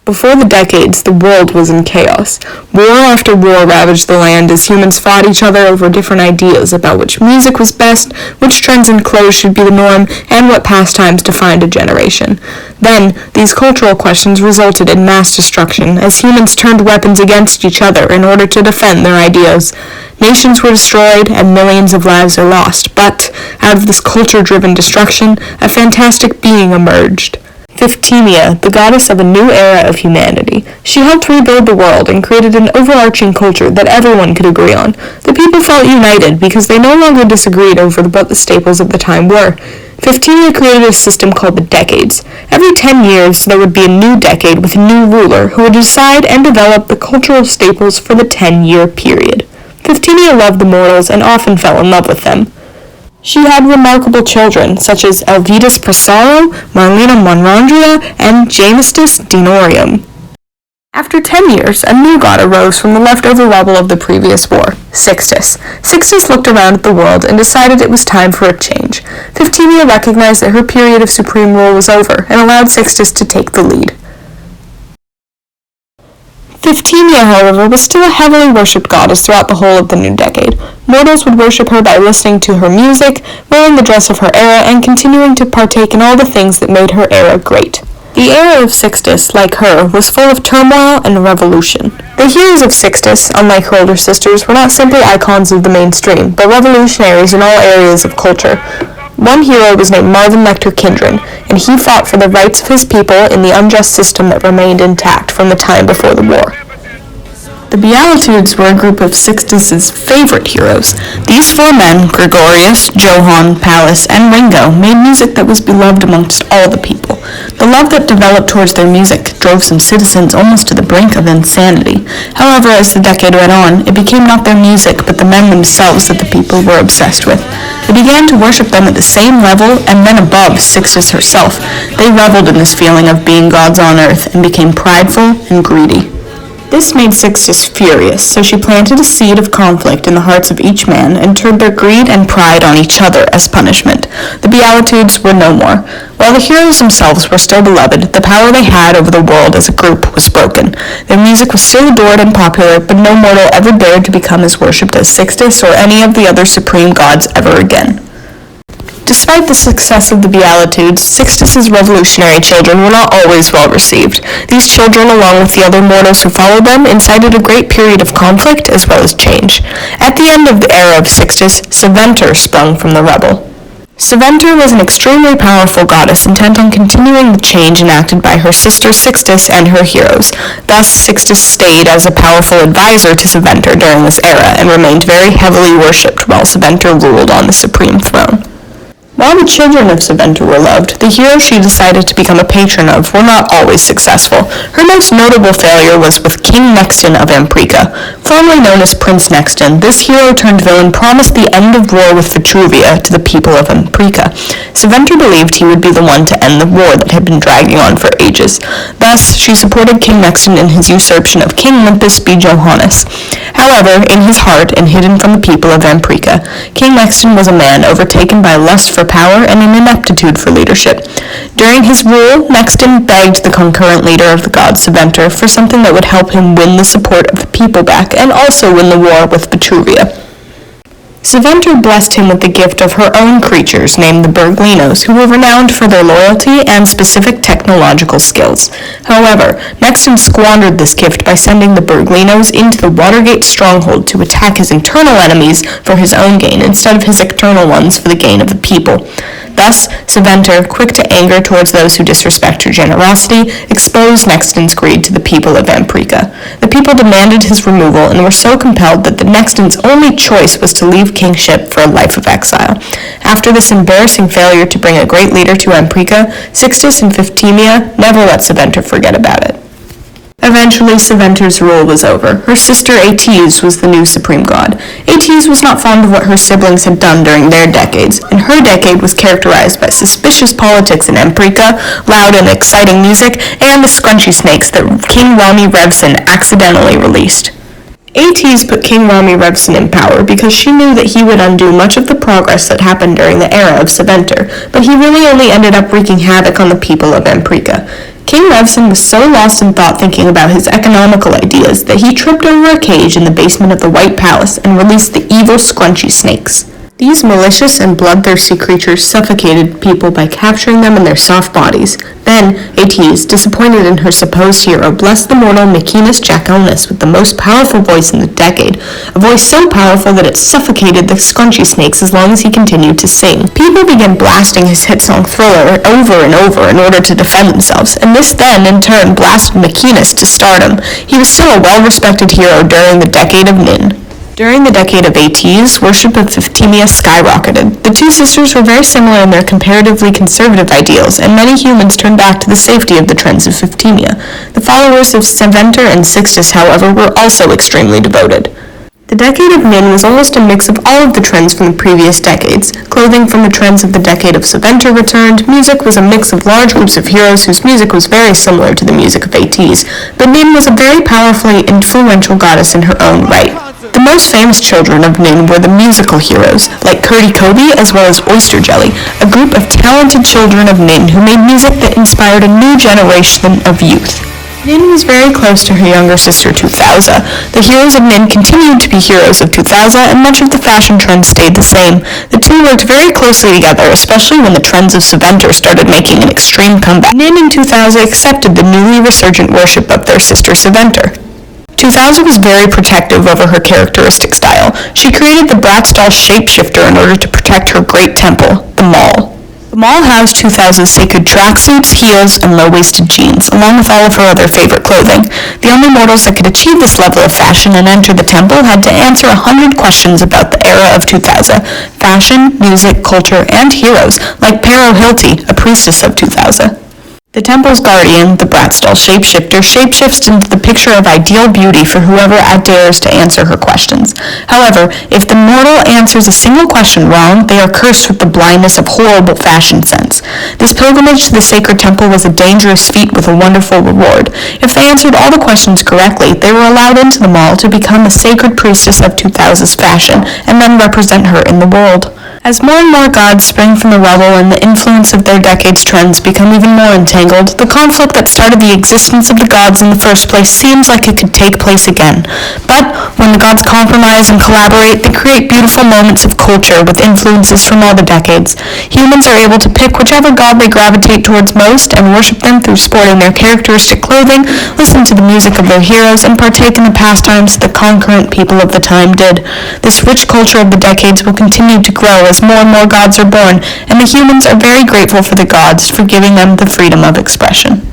Before the decades, the world was in chaos. War after war ravaged the land as humans fought each other over different ideas about which music was best, which trends in clothes should be the norm, and what pastimes defined a generation. Then, these cultural questions resulted in mass destruction as humans turned weapons against each other in order to defend their ideas. Nations were destroyed and millions of lives are lost, but out of this culture-driven destruction, a fantastic being emerged. Phiftimia, the goddess of a new era of humanity. She helped rebuild the world and created an overarching culture that everyone could agree on. The people felt united because they no longer disagreed over what the staples of the time were. Phiftimia created a system called the decades. Every 10 years, there would be a new decade with a new ruler who would decide and develop the cultural staples for the 10-year period. Phiftimia loved the mortals and often fell in love with them. She had remarkable children, such as Elvidas Prosaro, Marlena Monrandria, and Jamastus Dinorium. After 10 years, a new god arose from the leftover rubble of the previous war, Sixtus. Sixtus looked around at the world and decided it was time for a change. Phiftimia recognized that her period of supreme rule was over and allowed Sixtus to take the lead. Phiftimia, however, was still a heavily worshipped goddess throughout the whole of the new decade. Mortals would worship her by listening to her music, wearing the dress of her era, and continuing to partake in all the things that made her era great. The era of Sixtus, like her, was full of turmoil and revolution. The heroes of Sixtus, unlike her older sisters, were not simply icons of the mainstream, but revolutionaries in all areas of culture. One hero was named Marvin Lecter Kindred, and he fought for the rights of his people in the unjust system that remained intact from the time before the war. The Beatitudes were a group of Sixtus's favorite heroes. These four men, Gregorius, Johann, Pallas, and Ringo, made music that was beloved amongst all the people. The love that developed towards their music drove some citizens almost to the brink of insanity. However, as the decade went on, it became not their music, but the men themselves that the people were obsessed with. They began to worship them at the same level and then above Sixtus herself. They reveled in this feeling of being gods on earth and became prideful and greedy. This made Sixtus furious, so she planted a seed of conflict in the hearts of each man and turned their greed and pride on each other as punishment. The Beatitudes were no more. While the heroes themselves were still beloved, the power they had over the world as a group was broken. Their music was still adored and popular, but no mortal ever dared to become as worshipped as Sixtus or any of the other supreme gods ever again. Despite the success of the Beatitudes, Sixtus's revolutionary children were not always well received. These children, along with the other mortals who followed them, incited a great period of conflict as well as change. At the end of the era of Sixtus, Seventer sprung from the rebel. Seventer was an extremely powerful goddess intent on continuing the change enacted by her sister Sixtus and her heroes. Thus, Sixtus stayed as a powerful advisor to Seventer during this era and remained very heavily worshipped while Seventer ruled on the supreme throne. While the children of Seventer were loved, the heroes she decided to become a patron of were not always successful. Her most notable failure was with King Nexton of Amprica. Formerly known as Prince Nexton, this hero-turned-villain promised the end of war with Vitruvia to the people of Amprica. Seventer believed he would be the one to end the war that had been dragging on for ages. Thus, she supported King Nexton in his usurpation of King Limpus B. Johannes. However, in his heart and hidden from the people of Amprica, King Nexton was a man overtaken by lust for power and an ineptitude for leadership. During his rule, Nexton begged the concurrent leader of the god Seventer for something that would help him win the support of the people back and also win the war with Vitruvia. Seventer blessed him with the gift of her own creatures named the Berglinos, who were renowned for their loyalty and specific technological skills. However, Nexton squandered this gift by sending the Berglinos into the Watergate stronghold to attack his internal enemies for his own gain instead of his external ones for the gain of the people. Thus, Seventer, quick to anger towards those who disrespect her generosity, exposed Nexton's greed to the people of Amprica. The people demanded his removal and were so compelled that the Nexton's only choice was to leave kingship for a life of exile. After this embarrassing failure to bring a great leader to Amprica, Sixtus and Phiftimia never let Seventer forget about it. Eventually, Seventer's rule was over. Her sister Aetes was the new supreme god. Aetes was not fond of what her siblings had done during their decades, and her decade was characterized by suspicious politics in Amprica, loud and exciting music, and the scrunchy snakes that King Rami Revson accidentally released. Aetes put King Rami Revson in power because she knew that he would undo much of the progress that happened during the era of Seventer, but he really only ended up wreaking havoc on the people of Amprica. King Revson was so lost in thought thinking about his economical ideas that he tripped over a cage in the basement of the White Palace and released the evil scrunchy snakes. These malicious and bloodthirsty creatures suffocated people by capturing them in their soft bodies. Then, Aetes, disappointed in her supposed hero, blessed the mortal Mecaenas Jackalnus with the most powerful voice in the decade, a voice so powerful that it suffocated the scrunchy snakes as long as he continued to sing. People began blasting his hit song Thriller over and over in order to defend themselves, and this then, in turn, blasted Mecaenas to stardom. He was still a well-respected hero during the decade of Nin. During the decade of Aetes, worship of Phthemia skyrocketed. The two sisters were very similar in their comparatively conservative ideals, and many humans turned back to the safety of the trends of Phthemia. The followers of Seventer and Sixtus, however, were also extremely devoted. The decade of Nin was almost a mix of all of the trends from the previous decades. Clothing from the trends of the decade of Seventer returned. Music was a mix of large groups of heroes whose music was very similar to the music of Aetes, but Nin was a very powerfully influential goddess in her own right. The most famous children of Nin were the musical heroes, like Curdy Kobe as well as Oyster Jelly, a group of talented children of Nin who made music that inspired a new generation of youth. Nin was very close to her younger sister Tuthausa. The heroes of Nin continued to be heroes of Tuthausa, and much of the fashion trends stayed the same. The two worked very closely together, especially when the trends of Seventer started making an extreme comeback. Nin and Tuthausa accepted the newly resurgent worship of their sister Seventer. Tuthausa was very protective over her characteristic style. She created the Bratstall shapeshifter in order to protect her great temple, the Mall. The Mall housed Tuthausa's sacred tracksuits, heels, and low-waisted jeans, along with all of her other favorite clothing. The only mortals that could achieve this level of fashion and enter the temple had to answer 100 questions about the era of Tuthausa, fashion, music, culture, and heroes, like Pero Hilti, a priestess of Tuthausa. The temple's guardian, the Bratstall shapeshifter, shapeshifts into the picture of ideal beauty for whoever dares to answer her questions. However, if the mortal answers a single question wrong, they are cursed with the blindness of horrible fashion sense. This pilgrimage to the sacred temple was a dangerous feat with a wonderful reward. If they answered all the questions correctly, they were allowed into the Mall to become the sacred priestess of Tuthausa's fashion, and then represent her in the world. As more and more gods spring from the rubble and the influence of their decade's trends become even more entangled, the conflict that started the existence of the gods in the first place seems like it could take place again. But when the gods compromise and collaborate, they create beautiful moments of culture with influences from all the decades. Humans are able to pick whichever god they gravitate towards most and worship them through sporting their characteristic clothing, listen to the music of their heroes, and partake in the pastimes that the concurrent people of the time did. This rich culture of the decades will continue to grow as more and more gods are born, and the humans are very grateful for the gods for giving them the freedom of expression.